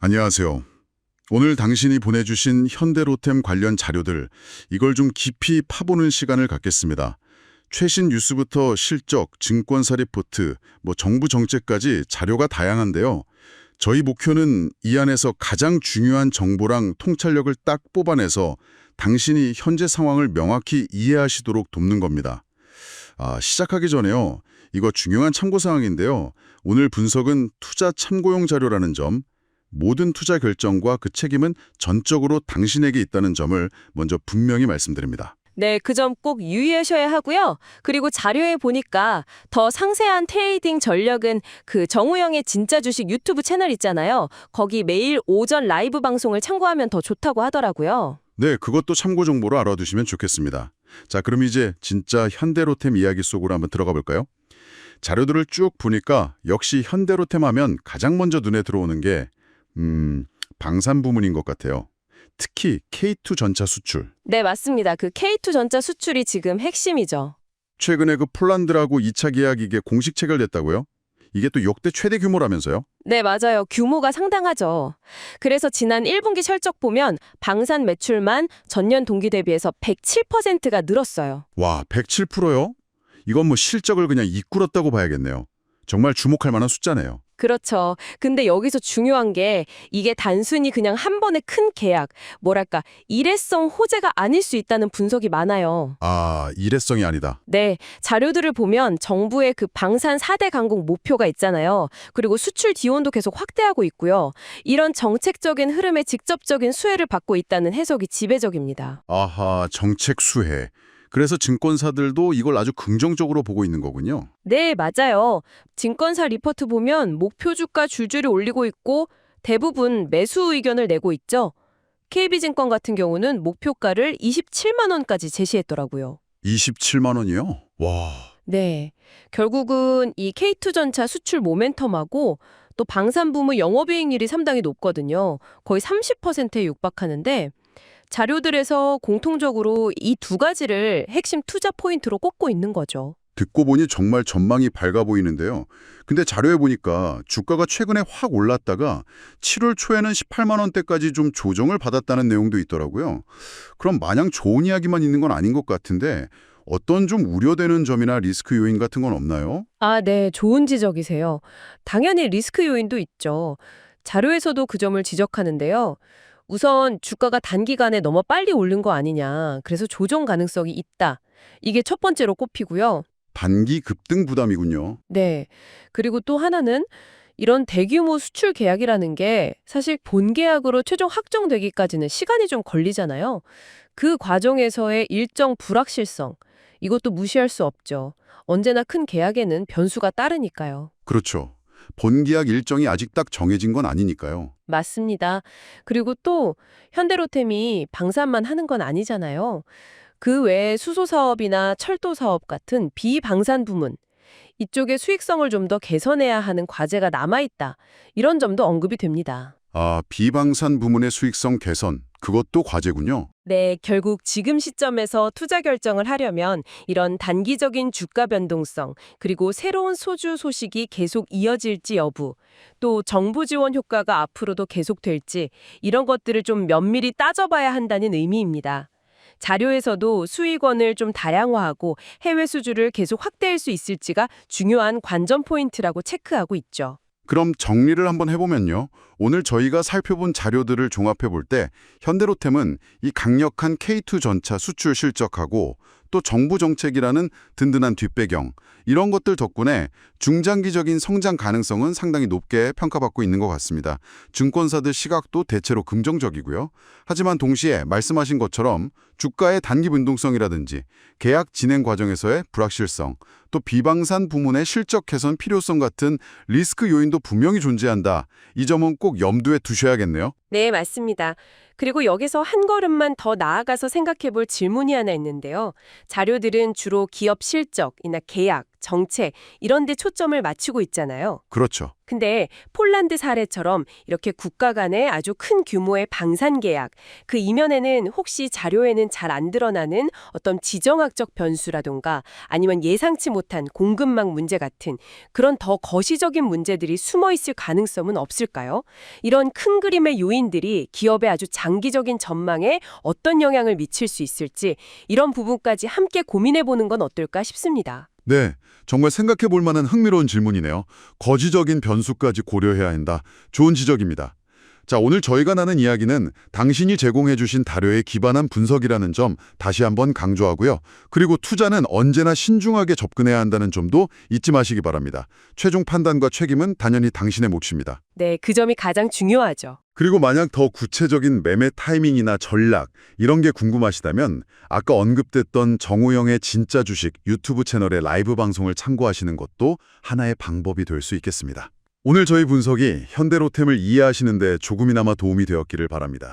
안녕하세요. 오늘 당신이 보내주신 현대로템 관련 자료들, 이걸 좀 깊이 파보는 시간을 갖겠습니다. 최신 뉴스부터 실적, 증권사 리포트, 정부 정책까지 자료가 다양한데요. 저희 목표는 이 안에서 가장 중요한 정보랑 통찰력을 딱 뽑아내서 당신이 현재 상황을 명확히 이해하시도록 돕는 겁니다. 시작하기 전에요. 이거 중요한 참고사항인데요. 오늘 분석은 투자 참고용 자료라는 점, 모든 투자 결정과 그 책임은 전적으로 당신에게 있다는 점을 먼저 분명히 말씀드립니다. 네, 그 점 꼭 유의하셔야 하고요. 그리고 자료에 보니까 더 상세한 트레이딩 전략은 그 정우영의 진짜 주식 유튜브 채널 있잖아요. 거기 매일 오전 라이브 방송을 참고하면 더 좋다고 하더라고요. 네, 그것도 참고 정보로 알아두시면 좋겠습니다. 자, 그럼 이제 진짜 현대로템 이야기 속으로 한번 들어가 볼까요? 자료들을 쭉 보니까 역시 현대로템 하면 가장 먼저 눈에 들어오는 게 방산 부문인 것 같아요. 특히 K2 전차 수출. 네, 맞습니다. 그 K2 전자 수출이 지금 핵심이죠. 최근에 그 폴란드라고 2차 계약 이게 공식 체결됐다고요? 이게 또 역대 최대 규모라면서요? 네, 맞아요. 규모가 상당하죠. 그래서 지난 1분기 실적 보면 방산 매출만 전년 동기 대비해서 107%가 늘었어요. 와, 107%요? 이건 실적을 그냥 이끌었다고 봐야겠네요. 정말 주목할 만한 숫자네요. 그렇죠. 근데 여기서 중요한 게 이게 단순히 그냥 한 번의 큰 계약, 뭐랄까, 일회성 호재가 아닐 수 있다는 분석이 많아요. 일회성이 아니다. 네, 자료들을 보면 정부의 그 방산 4대 강국 목표가 있잖아요. 그리고 수출 지원도 계속 확대하고 있고요. 이런 정책적인 흐름에 직접적인 수혜를 받고 있다는 해석이 지배적입니다. 아하, 정책 수혜. 그래서 증권사들도 이걸 아주 긍정적으로 보고 있는 거군요. 네, 맞아요. 증권사 리포트 보면 목표 주가 줄줄이 올리고 있고 대부분 매수 의견을 내고 있죠. KB증권 같은 경우는 목표가를 27만 원까지 제시했더라고요. 27만 원이요? 와, 네, 결국은 이 K2 전차 수출 모멘텀하고 또 방산부문 영업이익률이 상당히 높거든요. 거의 30%에 육박하는데 자료들에서 공통적으로 이 두 가지를 핵심 투자 포인트로 꼽고 있는 거죠. 듣고 보니 정말 전망이 밝아 보이는데요. 근데 자료에 보니까 주가가 최근에 확 올랐다가 7월 초에는 18만 원대까지 좀 조정을 받았다는 내용도 있더라고요. 그럼 마냥 좋은 이야기만 있는 건 아닌 것 같은데 어떤 좀 우려되는 점이나 리스크 요인 같은 건 없나요? 네, 좋은 지적이세요. 당연히 리스크 요인도 있죠. 자료에서도 그 점을 지적하는데요. 우선 주가가 단기간에 너무 빨리 오른 거 아니냐. 그래서 조정 가능성이 있다. 이게 첫 번째로 꼽히고요. 단기 급등 부담이군요. 네. 그리고 또 하나는 이런 대규모 수출 계약이라는 게 사실 본 계약으로 최종 확정되기까지는 시간이 좀 걸리잖아요. 그 과정에서의 일정 불확실성, 이것도 무시할 수 없죠. 언제나 큰 계약에는 변수가 따르니까요. 그렇죠. 본계약 일정이 아직 딱 정해진 건 아니니까요. 맞습니다. 그리고 또 현대로템이 방산만 하는 건 아니잖아요. 그 외에 수소 사업이나 철도 사업 같은 비방산 부문, 이쪽의 수익성을 좀 더 개선해야 하는 과제가 남아있다. 이런 점도 언급이 됩니다. 비방산 부문의 수익성 개선, 그것도 과제군요. 네, 결국 지금 시점에서 투자 결정을 하려면 이런 단기적인 주가 변동성, 그리고 새로운 소주 소식이 계속 이어질지 여부, 또 정부 지원 효과가 앞으로도 계속될지 이런 것들을 좀 면밀히 따져봐야 한다는 의미입니다. 자료에서도 수익원을 좀 다양화하고 해외 수주를 계속 확대할 수 있을지가 중요한 관전 포인트라고 체크하고 있죠. 그럼 정리를 한번 해보면요. 오늘 저희가 살펴본 자료들을 종합해 볼 때 현대로템은 이 강력한 K2 전차 수출 실적하고 또 정부 정책이라는 든든한 뒷배경 이런 것들 덕분에 중장기적인 성장 가능성은 상당히 높게 평가받고 있는 것 같습니다. 증권사들 시각도 대체로 긍정적이고요. 하지만 동시에 말씀하신 것처럼 주가의 단기 변동성이라든지 계약 진행 과정에서의 불확실성, 또 비방산 부문의 실적 개선 필요성 같은 리스크 요인도 분명히 존재한다. 이 점은 꼭 염두에 두셔야겠네요. 네, 맞습니다. 그리고 여기서 한 걸음만 더 나아가서 생각해 볼 질문이 하나 있는데요. 자료들은 주로 기업 실적이나 계약, 정책 이런 데 초점을 맞추고 있잖아요. 그렇죠. 근데 폴란드 사례처럼 이렇게 국가 간의 아주 큰 규모의 방산 계약, 그 이면에는 혹시 자료에는 잘 안 드러나는 어떤 지정학적 변수라던가 아니면 예상치 못한 공급망 문제 같은 그런 더 거시적인 문제들이 숨어 있을 가능성은 없을까요? 이런 큰 그림의 요인들이 기업의 아주 장기적인 전망에 어떤 영향을 미칠 수 있을지 이런 부분까지 함께 고민해 보는 건 어떨까 싶습니다. 네, 정말 생각해 볼 만한 흥미로운 질문이네요. 거시적인 변수까지 고려해야 한다. 좋은 지적입니다. 자, 오늘 저희가 나눈 이야기는 당신이 제공해 주신 다료에 기반한 분석이라는 점 다시 한번 강조하고요. 그리고 투자는 언제나 신중하게 접근해야 한다는 점도 잊지 마시기 바랍니다. 최종 판단과 책임은 당연히 당신의 몫입니다. 네, 그 점이 가장 중요하죠. 그리고 만약 더 구체적인 매매 타이밍이나 전략 이런 게 궁금하시다면 아까 언급됐던 정우영의 진짜 주식 유튜브 채널의 라이브 방송을 참고하시는 것도 하나의 방법이 될 수 있겠습니다. 오늘 저희 분석이 현대로템을 이해하시는 데 조금이나마 도움이 되었기를 바랍니다.